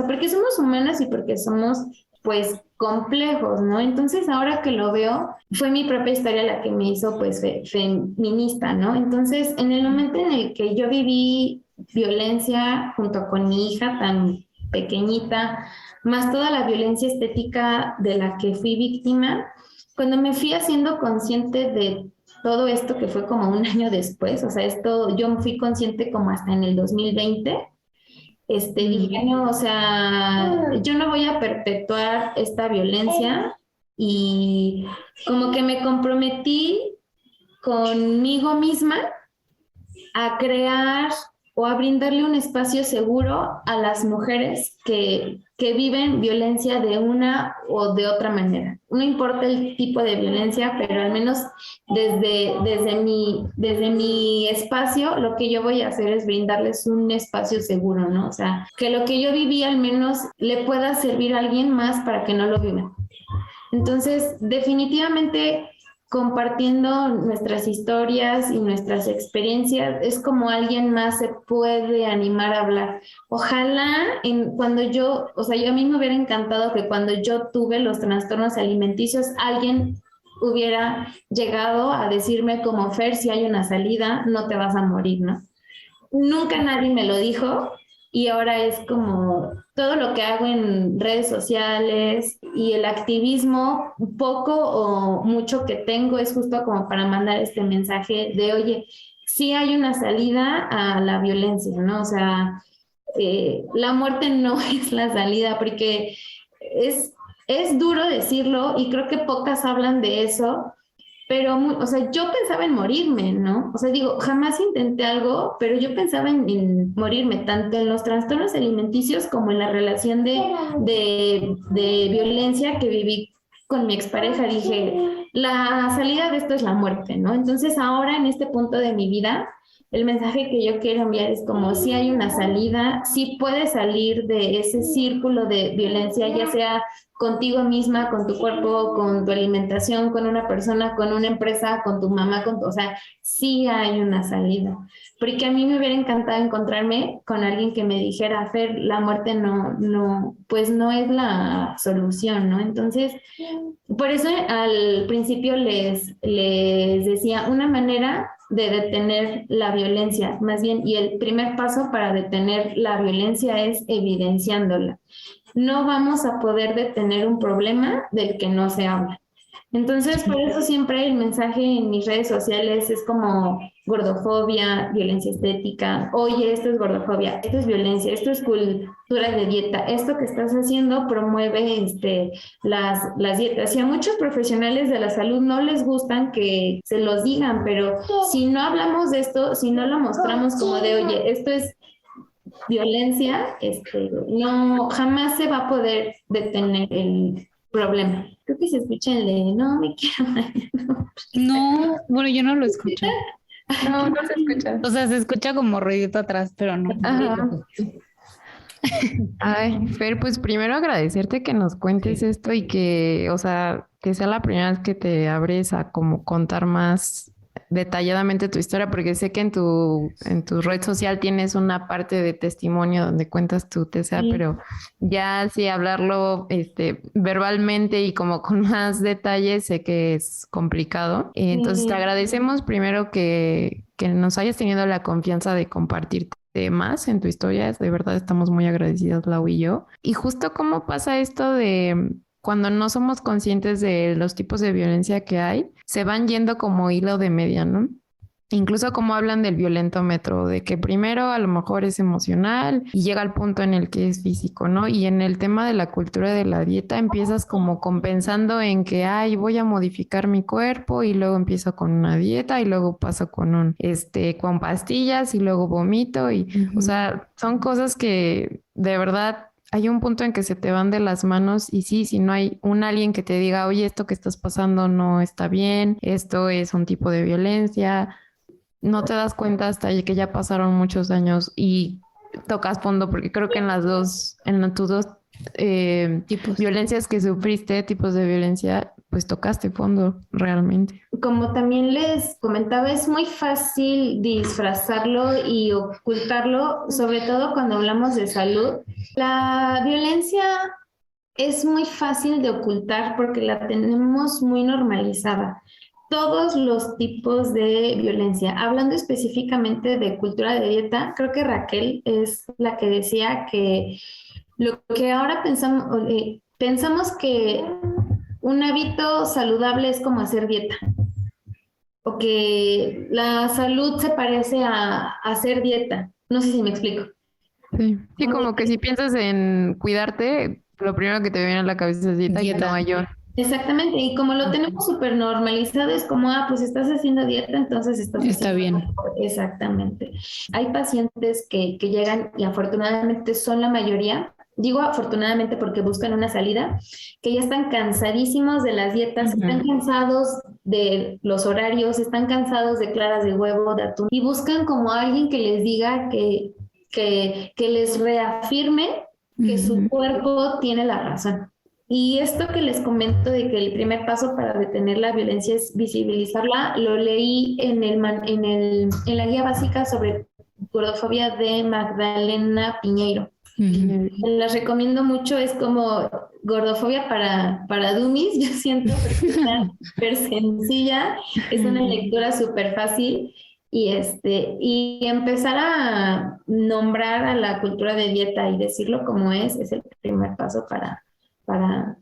humanos y porque somos, pues, complejos, ¿no? Entonces, ahora que lo veo, fue mi propia historia la que me hizo, pues, feminista, ¿no? Entonces, en el momento en el que yo viví violencia junto con mi hija tan pequeñita, más toda la violencia estética de la que fui víctima, cuando me fui haciendo consciente de todo esto, que fue como un año después, o sea, yo me fui consciente como hasta en el 2020, dije, no, o sea, yo no voy a perpetuar esta violencia, y como que me comprometí conmigo misma a crear o a brindarle un espacio seguro a las mujeres que viven violencia de una o de otra manera. No importa el tipo de violencia, pero al menos desde mi espacio, lo que yo voy a hacer es brindarles un espacio seguro, ¿no? O sea, que lo que yo viví al menos le pueda servir a alguien más para que no lo viva. Entonces, definitivamente, compartiendo nuestras historias y nuestras experiencias, es como alguien más se puede animar a hablar. Ojalá a mí me hubiera encantado que cuando yo tuve los trastornos alimenticios, alguien hubiera llegado a decirme como, Fer, si hay una salida, no te vas a morir, ¿no? Nunca nadie me lo dijo, y ahora es como todo lo que hago en redes sociales y el activismo, poco o mucho que tengo, es justo como para mandar este mensaje de, oye, sí hay una salida a la violencia, ¿no? O sea, la muerte no es la salida, porque es duro decirlo y creo que pocas hablan de eso, pero, o sea, yo pensaba en morirme, ¿no? O sea, digo, jamás intenté algo, pero yo pensaba en morirme, tanto en los trastornos alimenticios como en la relación de violencia que viví con mi expareja. Dije, la salida de esto es la muerte, ¿no? Entonces, ahora en este punto de mi vida, el mensaje que yo quiero enviar es como si hay una salida, si puedes salir de ese círculo de violencia, ya sea contigo misma, con tu cuerpo, con tu alimentación, con una persona, con una empresa, con tu mamá, o sea, sí hay una salida. Porque a mí me hubiera encantado encontrarme con alguien que me dijera, Fer, la muerte pues no es la solución, ¿no? Entonces, por eso al principio les decía, una manera de detener la violencia, más bien, y el primer paso para detener la violencia es evidenciándola. No vamos a poder detener un problema del que no se habla. Entonces, por eso siempre el mensaje en mis redes sociales es como gordofobia, violencia estética, oye, esto es gordofobia, esto es violencia, esto es cultura de dieta, esto que estás haciendo promueve las dietas. Y a muchos profesionales de la salud no les gustan que se los digan, pero si no hablamos de esto, si no lo mostramos como de, oye, esto es violencia, no, jamás se va a poder detener el problema. Creo que se escucha el de no me quiero bañar. No, bueno, yo no lo escucho. No, no se escucha. O sea, se escucha como ruidito atrás, pero no. Ajá. Ay, Fer, pues primero agradecerte que nos cuentes esto y que, o sea, que sea la primera vez que te abres a como contar más detalladamente tu historia, porque sé que en tu red social tienes una parte de testimonio donde cuentas tu TCA, Sí. pero ya sí hablarlo verbalmente y como con más detalles sé que es complicado. Entonces te agradecemos primero que nos hayas tenido la confianza de compartirte más en tu historia. De verdad estamos muy agradecidas, Lau y yo. Y justo cómo pasa esto de cuando no somos conscientes de los tipos de violencia que hay, se van yendo como hilo de media, ¿no? Incluso como hablan del violentómetro, de que primero a lo mejor es emocional y llega al punto en el que es físico, ¿no? Y en el tema de la cultura de la dieta empiezas como compensando en que, ay, voy a modificar mi cuerpo y luego empiezo con una dieta y luego paso con con pastillas y luego vomito y, o sea, son cosas que de verdad hay un punto en que se te van de las manos y sí, si no hay alguien que te diga, oye, esto que estás pasando no está bien, esto es un tipo de violencia, no te das cuenta hasta que ya pasaron muchos años y tocas fondo, porque creo que en tus dos violencias que sufriste, tipos de violencia, pues tocaste fondo realmente. Como también les comentaba, es muy fácil disfrazarlo y ocultarlo, sobre todo cuando hablamos de salud. La violencia es muy fácil de ocultar porque la tenemos muy normalizada. Todos los tipos de violencia. Hablando específicamente de cultura de dieta, creo que Raquel es la que decía que lo que ahora pensamos que un hábito saludable es como hacer dieta, o que la salud se parece a hacer dieta. No sé si me explico. Sí, sí, como que si piensas en cuidarte, lo primero que te viene a la cabeza es dieta y no mayor. Exactamente, y como lo tenemos súper normalizado, es como, pues estás haciendo dieta, entonces está bien. Exactamente. Hay pacientes que llegan y afortunadamente son la mayoría, digo afortunadamente porque buscan una salida, que ya están cansadísimos de las dietas, están cansados de los horarios, están cansados de claras de huevo, de atún, y buscan como alguien que les diga que les reafirme que su cuerpo tiene la razón. Y esto que les comento de que el primer paso para detener la violencia es visibilizarla, lo leí en la guía básica sobre gordofobia de Magdalena Piñeiro. Les recomiendo mucho, es como gordofobia para dummies, yo siento que es súper sencilla, es una lectura súper fácil y empezar a nombrar a la cultura de dieta y decirlo como es el primer paso para,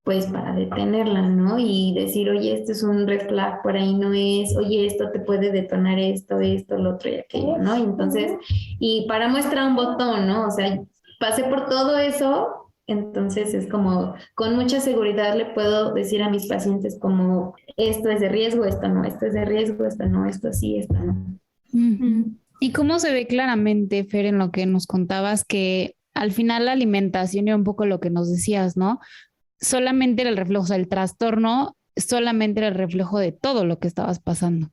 pues para detenerla, ¿no? Y decir, oye, esto es un red flag, por ahí no es, oye, esto te puede detonar esto, lo otro y aquello, ¿no? Y entonces, y para muestra un botón, ¿no? O sea, pasé por todo eso, entonces es como, con mucha seguridad le puedo decir a mis pacientes como, esto es de riesgo, esto no, esto es de riesgo, esto no, esto sí, esto no. ¿Y cómo se ve claramente, Fer, en lo que nos contabas, que al final la alimentación era un poco lo que nos decías, ¿no? Solamente era el reflejo, o sea, el trastorno solamente era el reflejo de todo lo que estabas pasando,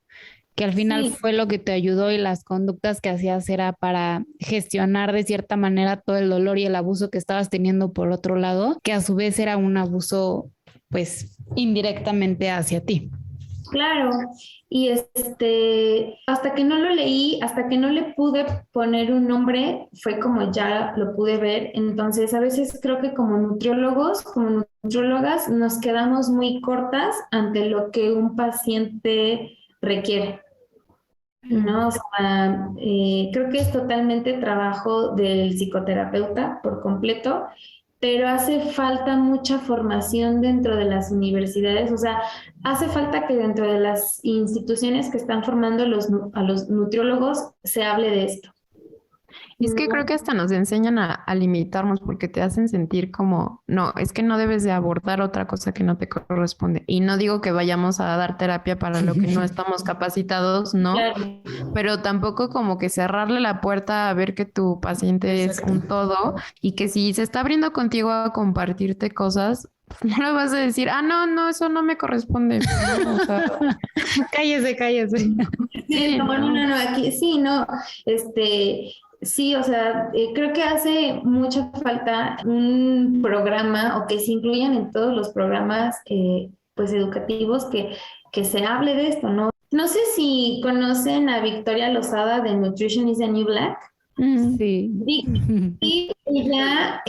que al final Sí, fue lo que te ayudó y las conductas que hacías era para gestionar de cierta manera todo el dolor y el abuso que estabas teniendo por otro lado, que a su vez era un abuso, pues, indirectamente hacia ti. claro, y hasta que no lo leí, hasta que no le pude poner un nombre, fue como ya lo pude ver. Entonces, a veces creo que como nutriólogos, como nutriólogas, nos quedamos muy cortas ante lo que un paciente requiere, ¿no? O sea, creo que es totalmente trabajo del psicoterapeuta por completo, pero hace falta mucha formación dentro de las universidades, o sea, hace falta que dentro de las instituciones que están formando a los nutriólogos se hable de esto. Y es que creo que hasta nos enseñan a limitarnos porque te hacen sentir como, no, es que no debes de abordar otra cosa que no te corresponde. Y no digo que vayamos a dar terapia para lo que no estamos capacitados, no, Claro, pero tampoco como que cerrarle la puerta a ver que tu paciente es un todo y que si se está abriendo contigo a compartirte cosas, no le vas a decir, ah, no, no, eso no me corresponde. No, o sea, Cállese, cállese. sí, es sí, como, no, no. no, no, aquí, sí, no, sí, o sea, creo que hace mucha falta un programa o que se incluyan en todos los programas, pues, educativos que se hable de esto, ¿no? No sé si conocen a Victoria Lozada de Nutrition is the New Black. Mm. Sí. Y ella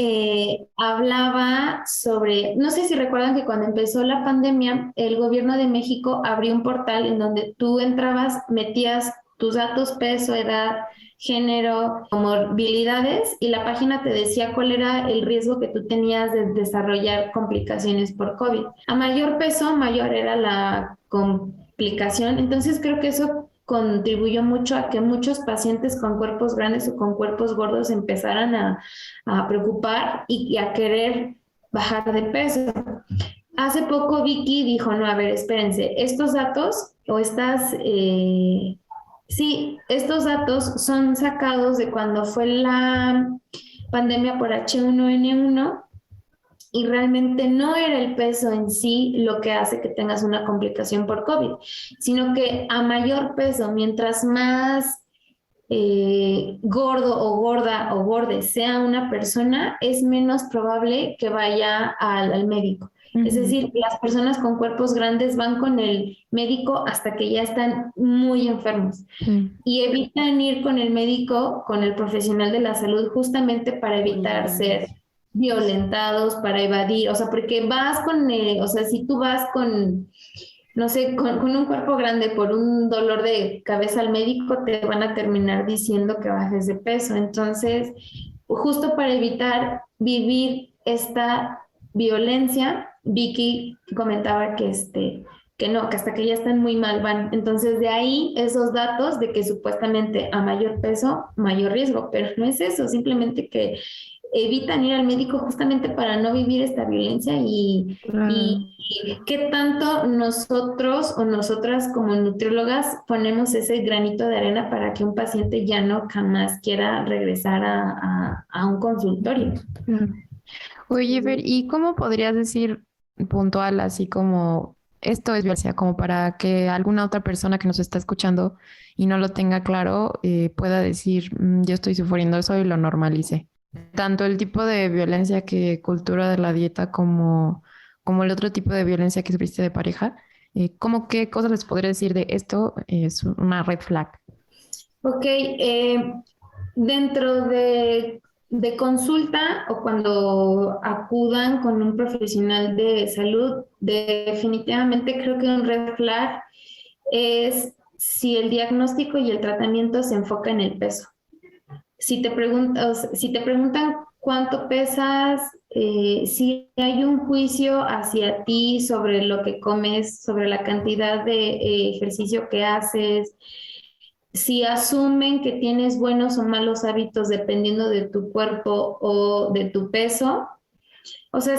hablaba sobre, no sé si recuerdan que cuando empezó la pandemia, el gobierno de México abrió un portal en donde tú entrabas, metías tus datos, peso, edad, género, comorbilidades, y la página te decía cuál era el riesgo que tú tenías de desarrollar complicaciones por COVID. A mayor peso, mayor era la complicación. Entonces creo que eso contribuyó mucho a que muchos pacientes con cuerpos grandes o con cuerpos gordos empezaran a preocupar y a querer bajar de peso. Hace poco Vicky dijo, no, a ver, espérense, estos datos o sí, estos datos son sacados de cuando fue la pandemia por H1N1 y realmente no era el peso en sí lo que hace que tengas una complicación por COVID, sino que a mayor peso, mientras más gordo o gorda o gorde sea una persona, es menos probable que vaya al médico. Es decir, las personas con cuerpos grandes van con el médico hasta que ya están muy enfermos Sí. y evitan ir con el médico, con el profesional de la salud, justamente para evitar ser violentados, para evadir, o sea, porque vas o sea, si tú vas con, no sé, con un cuerpo grande por un dolor de cabeza al médico, te van a terminar diciendo que bajes de peso. Entonces, justo para evitar vivir esta violencia, Vicky comentaba que no, que hasta que ya están muy mal van. Entonces, de ahí esos datos de que supuestamente a mayor peso, mayor riesgo, pero no es eso, simplemente que evitan ir al médico justamente para no vivir esta violencia Claro. y qué tanto nosotros o nosotras como nutriólogas ponemos ese granito de arena para que un paciente ya no jamás quiera regresar a un consultorio. Claro. Oye, Fer, ¿y cómo podrías decir puntual, así como esto es violencia, como para que alguna otra persona que nos está escuchando y no lo tenga claro, pueda decir, yo estoy sufriendo eso y lo normalice? Tanto el tipo de violencia que cultura de la dieta como el otro tipo de violencia que sufriste de pareja, ¿cómo qué cosas les podría decir de esto? Es una red flag. Ok, dentro de consulta o cuando acudan con un profesional de salud, definitivamente creo que un red flag es si el diagnóstico y el tratamiento se enfoca en el peso. Si te preguntan cuánto pesas, si hay un juicio hacia ti sobre lo que comes, sobre la cantidad de ejercicio que haces, si asumen que tienes buenos o malos hábitos dependiendo de tu cuerpo o de tu peso,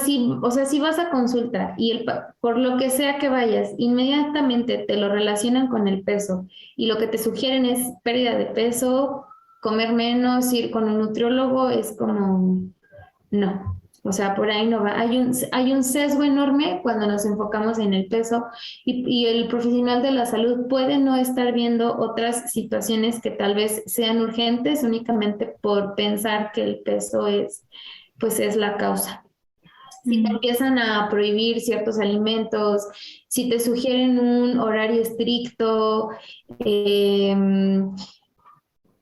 si vas a consulta y por lo que sea que vayas, inmediatamente te lo relacionan con el peso y lo que te sugieren es pérdida de peso, comer menos, ir con un nutriólogo, es como, no. O sea, por ahí no va. Hay un sesgo enorme cuando nos enfocamos en el peso y el profesional de la salud puede no estar viendo otras situaciones que tal vez sean urgentes únicamente por pensar que el peso pues es la causa. Si te empiezan a prohibir ciertos alimentos, si te sugieren un horario estricto,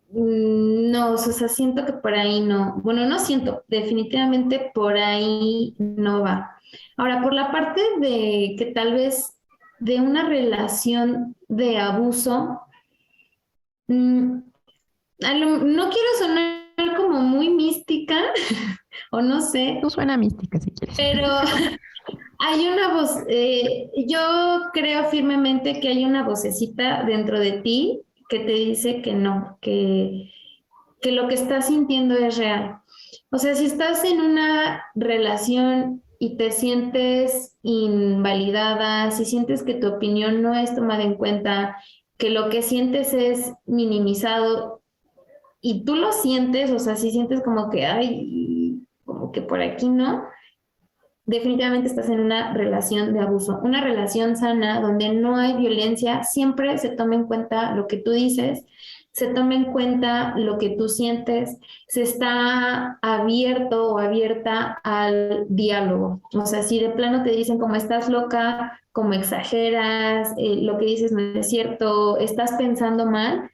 no, o sea, siento que por ahí no. Bueno, no siento, definitivamente por ahí no va. Ahora, por la parte de que tal vez de una relación de abuso, no quiero sonar como muy mística, o no sé. Tú suena mística si quieres. Pero hay una voz, yo creo firmemente que hay una vocecita dentro de ti que te dice que no, que lo que estás sintiendo es real. O sea, si estás en una relación y te sientes invalidada, si sientes que tu opinión no es tomada en cuenta, que lo que sientes es minimizado y tú lo sientes, o sea, si sientes como que, ay, como que por aquí no, definitivamente estás en una relación de abuso. Una relación sana donde no hay violencia, siempre se toma en cuenta lo que tú dices, se toma en cuenta lo que tú sientes, se está abierto o abierta al diálogo. O sea, si de plano te dicen como estás loca, como exageras, lo que dices no es cierto, estás pensando mal,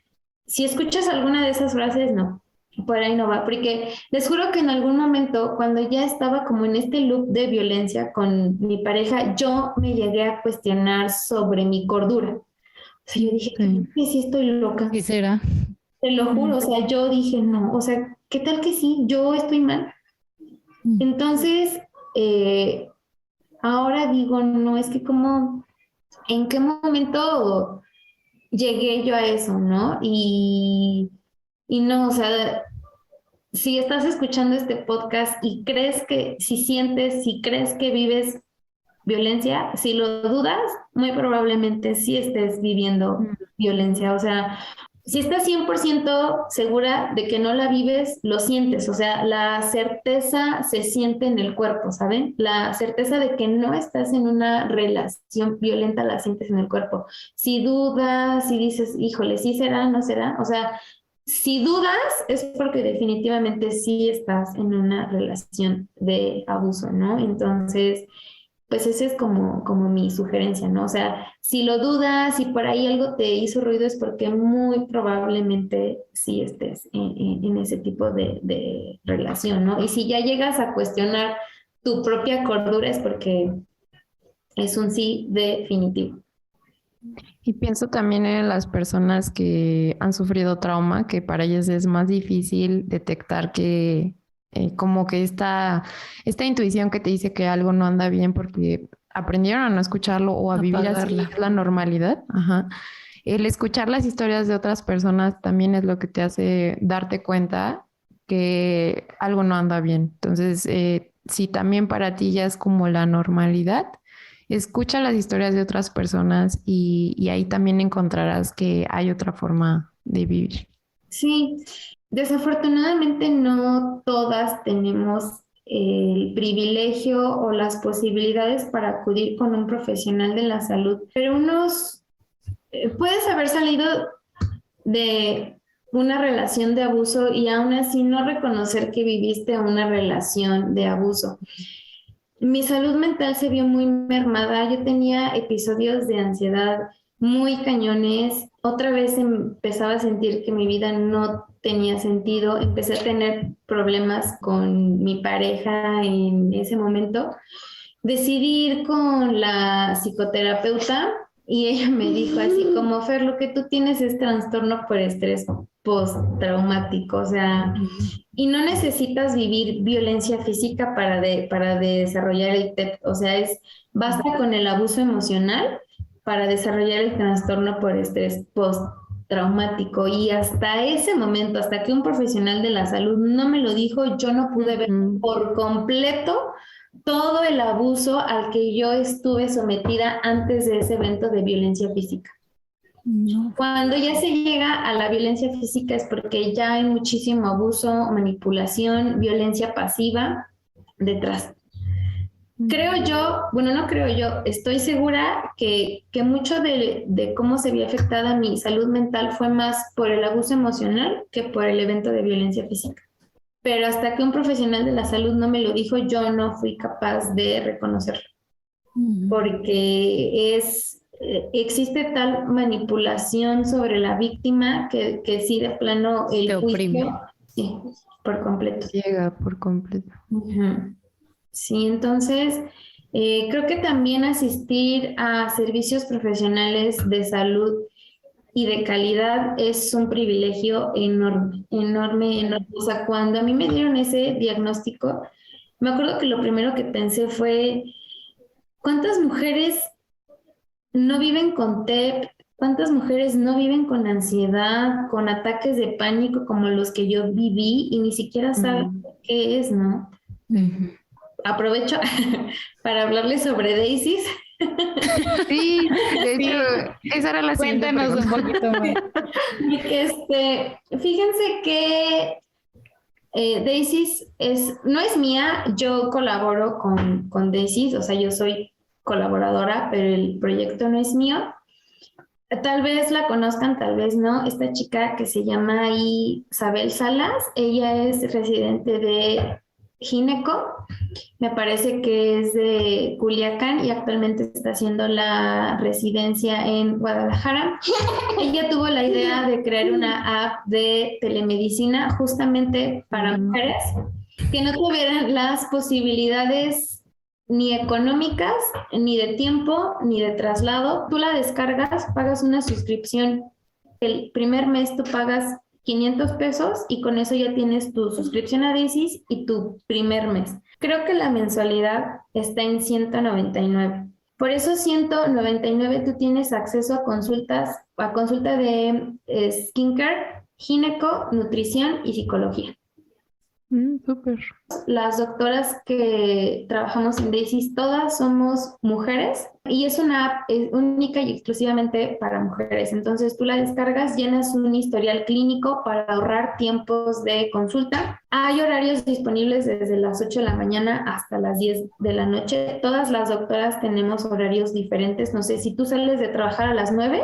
si escuchas alguna de esas frases, no. Por ahí no va, porque les juro que en algún momento, cuando ya estaba como en este loop de violencia con mi pareja, yo me llegué a cuestionar sobre mi cordura. O sea, yo dije, Sí. ¿qué si estoy loca? ¿Qué será? Te lo juro, o sea, yo dije, no, o sea, ¿qué tal que sí? Yo estoy mal. Entonces, ahora digo, no, es que como, ¿en qué momento llegué yo a eso, no? Y no, o sea, si estás escuchando este podcast y crees que, si crees que vives violencia, si lo dudas, muy probablemente sí estés viviendo violencia. O sea, si estás 100% segura de que no la vives, lo sientes. O sea, la certeza se siente en el cuerpo, ¿saben? La certeza de que no estás en una relación violenta la sientes en el cuerpo. Si dudas, si dices, híjole, ¿sí será, no será? O sea, si dudas es porque definitivamente sí estás en una relación de abuso, ¿no? Entonces, pues esa es como mi sugerencia, ¿no? O sea, si lo dudas, si por ahí algo te hizo ruido es porque muy probablemente sí estés en ese tipo de relación, ¿no? Y si ya llegas a cuestionar tu propia cordura es porque es un sí definitivo. Y pienso también en las personas que han sufrido trauma, que para ellas es más difícil detectar que como que esta intuición que te dice que algo no anda bien porque aprendieron a no escucharlo o a vivir así, es la normalidad. Ajá. El escuchar las historias de otras personas también es lo que te hace darte cuenta que algo no anda bien. Entonces, si también para ti ya es como la normalidad, escucha las historias de otras personas y ahí también encontrarás que hay otra forma de vivir. Sí, desafortunadamente no todas tenemos el privilegio o las posibilidades para acudir con un profesional de la salud, pero puedes haber salido de una relación de abuso y aún así no reconocer que viviste una relación de abuso. Mi salud mental se vio muy mermada, yo tenía episodios de ansiedad muy cañones, otra vez empezaba a sentir que mi vida no tenía sentido, empecé a tener problemas con mi pareja en ese momento. Decidí ir con la psicoterapeuta Y ella me dijo así como, Fer, lo que tú tienes es trastorno por estrés postraumático, o sea, y no necesitas vivir violencia física para desarrollar el TEP, o sea, basta con el abuso emocional para desarrollar el trastorno por estrés postraumático. Y hasta ese momento, hasta que un profesional de la salud no me lo dijo, yo no pude ver por completo todo el abuso al que yo estuve sometida antes de ese evento de violencia física. No. Cuando ya se llega a la violencia física es porque ya hay muchísimo abuso, manipulación, violencia pasiva detrás. Creo yo, bueno, no creo yo, estoy segura que mucho de cómo se vio afectada mi salud mental fue más por el abuso emocional que por el evento de violencia física. Pero hasta que un profesional de la salud no me lo dijo, yo no fui capaz de reconocerlo. Porque existe tal manipulación sobre la víctima que sí, de plano, el juicio, sí, por completo. Llega por completo. Sí, entonces, creo que también asistir a servicios profesionales de salud y de calidad es un privilegio enorme, enorme, enorme. O sea, cuando a mí me dieron ese diagnóstico, me acuerdo que lo primero que pensé fue, ¿cuántas mujeres no viven con TEP? ¿Cuántas mujeres no viven con ansiedad, con ataques de pánico como los que yo viví y ni siquiera saben qué es, ¿no? Aprovecho para hablarles sobre Daisy. Sí, de hecho, esa era la siguiente pregunta. Cuéntanos un poquito más. Fíjense que Daisy no es mía, yo colaboro con Daisy, o sea, yo soy colaboradora, pero el proyecto no es mío. Tal vez la conozcan, tal vez no. Esta chica que se llama Isabel Salas, ella es residente de Gineco, me parece que es de Culiacán y actualmente está haciendo la residencia en Guadalajara. Ella tuvo la idea de crear una app de telemedicina justamente para mujeres que no tuvieran las posibilidades ni económicas, ni de tiempo, ni de traslado. Tú la descargas, pagas una suscripción. El primer mes tú pagas 500 pesos y con eso ya tienes tu suscripción a Daisy y tu primer mes. Creo que la mensualidad está en 199. Por esos 199 tú tienes acceso a consulta de skincare, gineco, nutrición y psicología. Súper. Las doctoras que trabajamos en Daisy todas somos mujeres y es una app única y exclusivamente para mujeres. Entonces tú la descargas, llenas un historial clínico para ahorrar tiempos de consulta. Hay horarios disponibles desde las 8 de la mañana hasta las 10 de la noche. Todas las doctoras tenemos horarios diferentes. No sé, si tú sales de trabajar a las 9,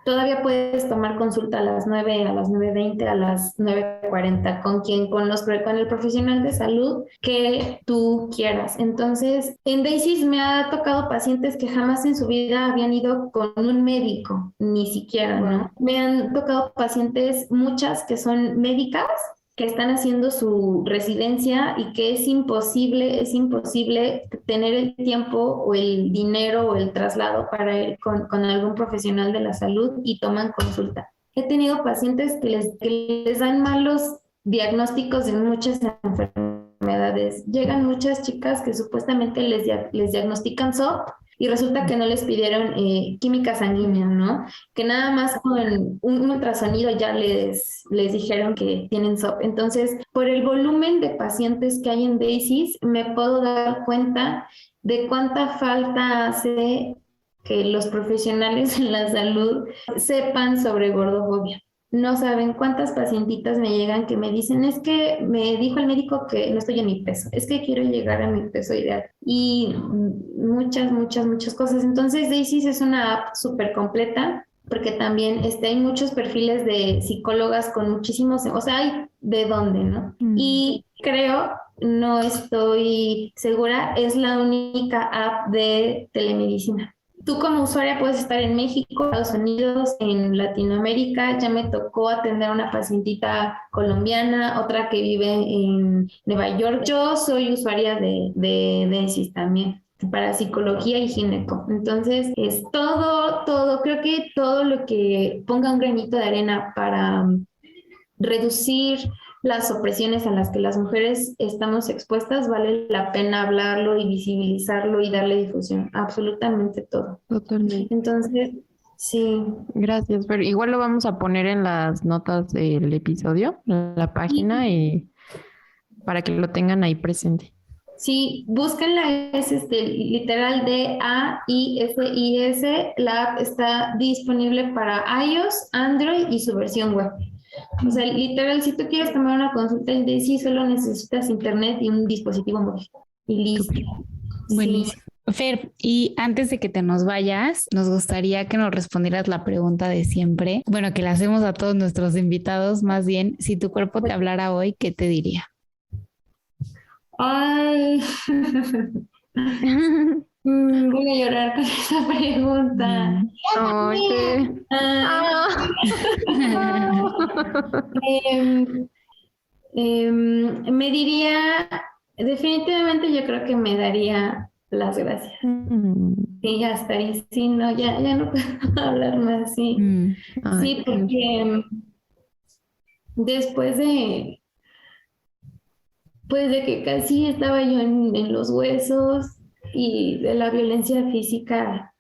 todavía puedes tomar consulta a las 9, a las 9:20, a las 9:40 con el profesional de salud que tú quieras. Entonces, en Daisy me ha tocado pacientes que jamás en su vida habían ido con un médico, ni siquiera, ¿no? Me han tocado pacientes, muchas que son médicas, que están haciendo su residencia y que es imposible tener el tiempo o el dinero o el traslado para ir con algún profesional de la salud y toman consulta. He tenido pacientes que les dan malos diagnósticos de muchas enfermedades. Llegan muchas chicas que supuestamente les diagnostican SOP y resulta que no les pidieron química sanguínea, ¿no? Que nada más con un ultrasonido ya les dijeron que tienen SOP. Entonces, por el volumen de pacientes que hay en Daisy, me puedo dar cuenta de cuánta falta hace que los profesionales en la salud sepan sobre gordofobia. No saben cuántas pacientitas me llegan que me dicen, es que me dijo el médico que no estoy en mi peso, es que quiero llegar a mi peso ideal. Y muchas cosas. Entonces, Daisy es una app súper completa, porque también hay muchos perfiles de psicólogas con muchísimos, o sea, hay de dónde, ¿no? Y creo, no estoy segura, es la única app de telemedicina. Tú como usuaria puedes estar en México, Estados Unidos, en Latinoamérica. Ya me tocó atender a una pacientita colombiana, otra que vive en Nueva York. Yo soy usuaria de Daisy también. para psicología y gineco. Entonces, es todo, creo que todo lo que ponga un granito de arena para reducir las opresiones a las que las mujeres estamos expuestas, vale la pena hablarlo y visibilizarlo y darle difusión, absolutamente todo. Totalmente. Entonces, sí. Gracias, pero igual lo vamos a poner en las notas del episodio, en la página, y para que lo tengan ahí presente. Sí, búsquenla, es literal DAISIS. La app está disponible para iOS, Android y su versión web. O sea, literal, si tú quieres tomar una consulta de sí, solo necesitas internet y un dispositivo móvil. Y listo. Buenísimo. Fer, y antes de que te nos vayas, nos gustaría que nos respondieras la pregunta de siempre. Bueno, que la hacemos a todos nuestros invitados, más bien, si tu cuerpo te hablara hoy, ¿qué te diría? Ay, voy a llorar con esa pregunta. Ay, qué... Me diría, definitivamente yo creo que me daría las gracias. Sí, hasta ahí, sí, no, ya no puedo hablar más, sí. Sí, porque después de, pues de que casi estaba yo en los huesos y de la violencia física,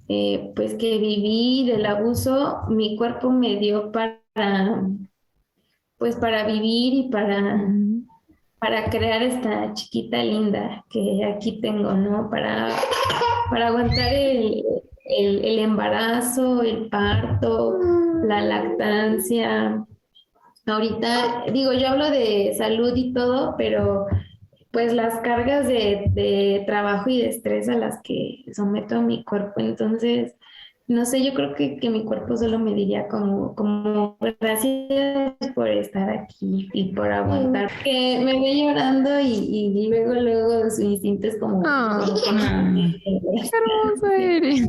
pues que viví, del abuso, mi cuerpo me dio pues para vivir y para crear esta chiquita linda que aquí tengo, ¿no? Para aguantar el embarazo, el parto, la lactancia. Ahorita, digo, yo hablo de salud y todo, pero pues las cargas de trabajo y de estrés a las que someto a mi cuerpo. Entonces, no sé, yo creo que mi cuerpo solo me diría como gracias por estar aquí y por aguantar. Que me ve llorando y luego su instinto es como... ¡Qué hermosa eres!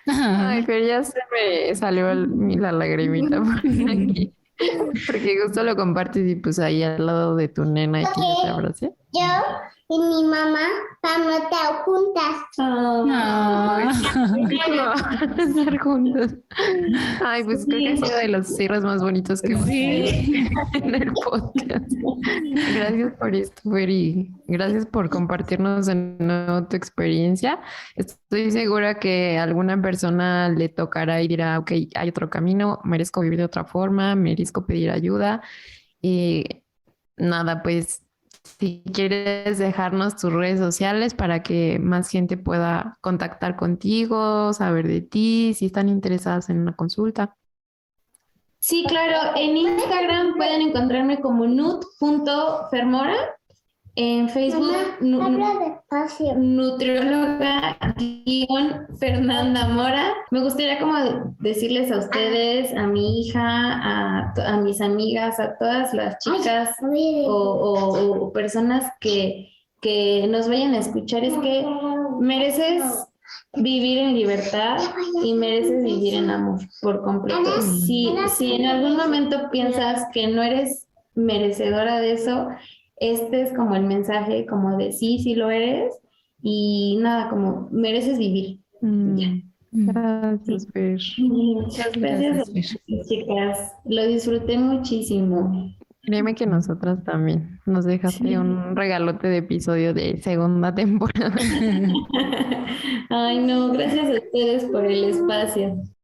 Ay, pero ya se me salió la lagrimita por aquí. Porque justo lo compartes y pues ahí al lado de tu nena y que yo te abracé. Yo y mi mamá vamos a estar juntas. Estar juntos. Ay, pues creo que ha sido de los cierres más bonitos que hemos tenido en el podcast. Gracias por esto, Fer, y gracias por compartirnos de nuevo tu experiencia. Estoy segura que a alguna persona le tocará y dirá, ok, hay otro camino, merezco vivir de otra forma, merezco pedir ayuda. Y nada, pues si quieres dejarnos tus redes sociales para que más gente pueda contactar contigo, saber de ti, si están interesadas en una consulta. Sí, claro. En Instagram pueden encontrarme como nut.fermora. En Facebook, nutrióloga Fernanda Mora. Me gustaría como decirles a ustedes, a mi hija, a mis amigas, a todas las chicas o personas que nos vayan a escuchar, es que mereces vivir en libertad y mereces vivir en amor por completo. Si en algún momento piensas que no eres merecedora de eso, este es como el mensaje como de sí lo eres y nada, como mereces vivir. Gracias, Fer. Muchas gracias a ustedes, chicas. Lo disfruté muchísimo. Créeme que nosotras también. Nos dejaste un regalote de episodio de segunda temporada. Ay, no, gracias a ustedes por el espacio.